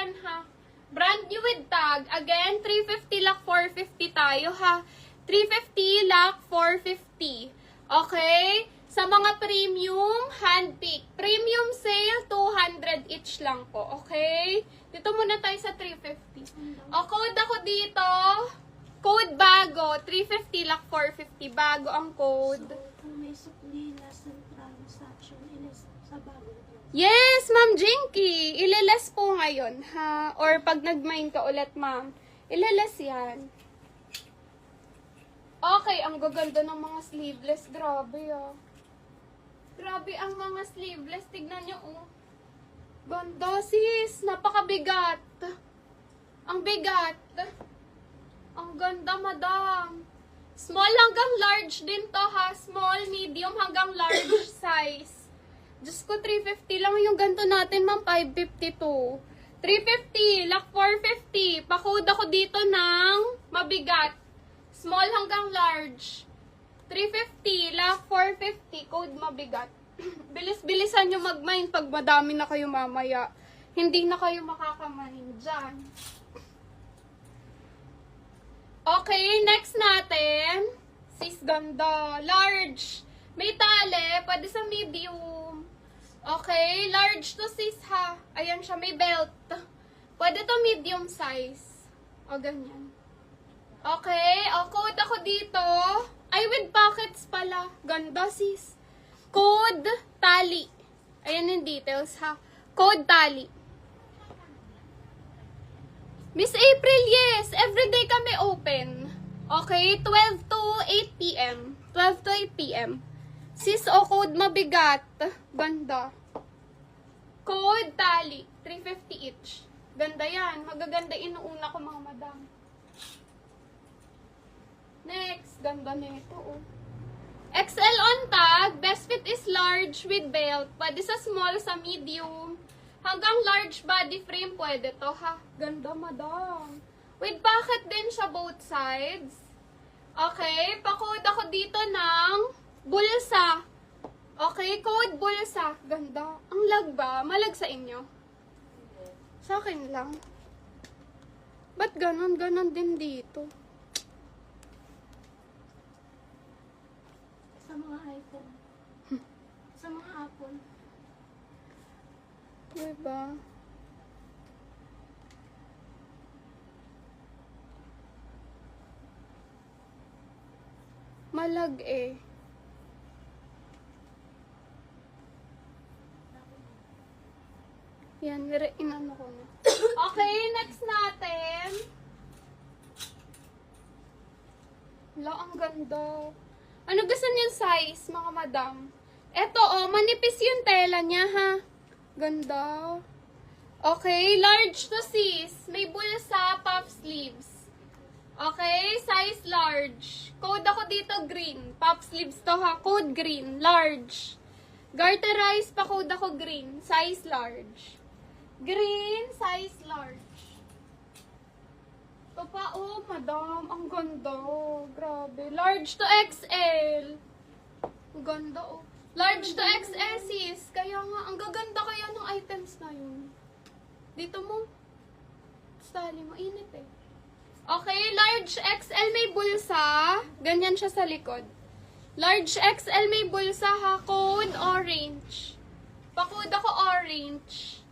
yan ha. Brand new with tag. Again, 350 lakh 450 tayo ha. 350 lakh 450. Okay? Sa mga premium, handpick. Premium sale, 200 each lang po. Okay? Dito muna tayo sa 350. O, code ako dito. Code bago. 350 lakh 450. Bago ang code. So, kung may sukli last ng transaction, ilis sa bago. Yes, Ma'am Jinky. Ililes po ngayon, ha? Or pag nag-mine ka ulit, Ma'am. Ililes yan. Okay, ang gaganda ng mga sleeveless. Grabe, ah. Grabe ang mga sleeveless. Tignan nyo, oh. Ganda, sis. Napakabigat. Ang bigat. Ang ganda, madam. Small hanggang large din to, ha? Small, medium hanggang large size. Diyos ko, 350 lang yung ganito natin, ma'am. 552. 350, lakh 450. Pakode ako dito ng mabigat. Small hanggang large. 350, lakh 450. Code mabigat. Bilis-bilisan nyo mag-mine pag madami na kayo mamaya. Hindi na kayo makakamine dyan. Okay, next natin. Sis, ganda. Large. May tali. Pwede sa medium. Okay, large to sis ha. Ayan siya, may belt. Pwede to medium size. O, ganyan. Okay, o, code ako dito. Ay, with pockets pala. Ganda sis. Code tali. Ayan yung details ha. Code tali. Miss April, yes. Everyday kami open. Okay, 12 to 8 p.m. 12 to 8 p.m. Sis, o code mabigat. Ganda. Code tali. 350 each. Ganda yan. Magaganda inuuna ko mga madam. Next. Ganda nito, oh. XL on tag. Best fit is large with belt. Pwede sa small, sa medium. Hanggang large body frame pwede to, ha. Ganda, madam. With pocket din siya both sides. Okay. Pa-code ako dito ng bulsa. Okay, code bulsa. Ganda. Ang lag ba? Malag sa inyo? Sa akin lang. Ba't ganon? Ganon din dito. Sa mga iPhone. Sa mga Apple. Diba? Malag eh. Yan, inano ko na. Okay, next natin. Wala, ang ganda. Ano gusto niyo size, mga madam? Eto, oh, manipis yung tela niya, ha? Ganda. Okay, large to sis. May bulsa, puff sleeves. Okay, size large. Code ako dito, green. Puff sleeves to, ha? Code green, large. Garterize, pa code ako green. Size large. Green, size large. Ito pa, oh, madam. Ang ganda. Grabe. Large to XL. Ang ganda, oh. Large to XL, sis. Kaya nga, ang gaganda kaya ng items na yun. Dito mo. Stali mo. Init eh. Okay, large XL may bulsa. Ganyan siya sa likod. Large XL may bulsa, ha. Code orange. Pa-code ako orange.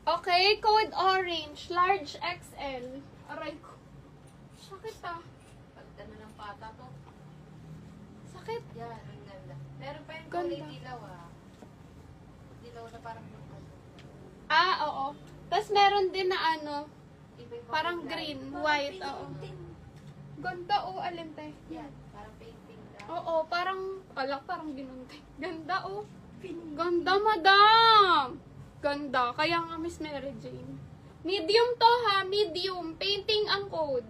Okay, code orange. Large XL. Aray ko. Sakit, ah. Pagdano ng pata to. Sakit. Yan, ang ganda. Meron pa yung Ganda. kulay dilaw, ah. Dilaw na parang purple. Ah, oo. Tapos meron din na ano, Iba-iba parang kulay. green, white, oo. Ganda, oh, alin tayo. Yan, parang painting lang. Oo, parang ginunting. Ganda, oh. Ganda, madam. Ganda. Kaya nga, Miss Mary Jane. Medium to, ha. Medium. Painting ang code.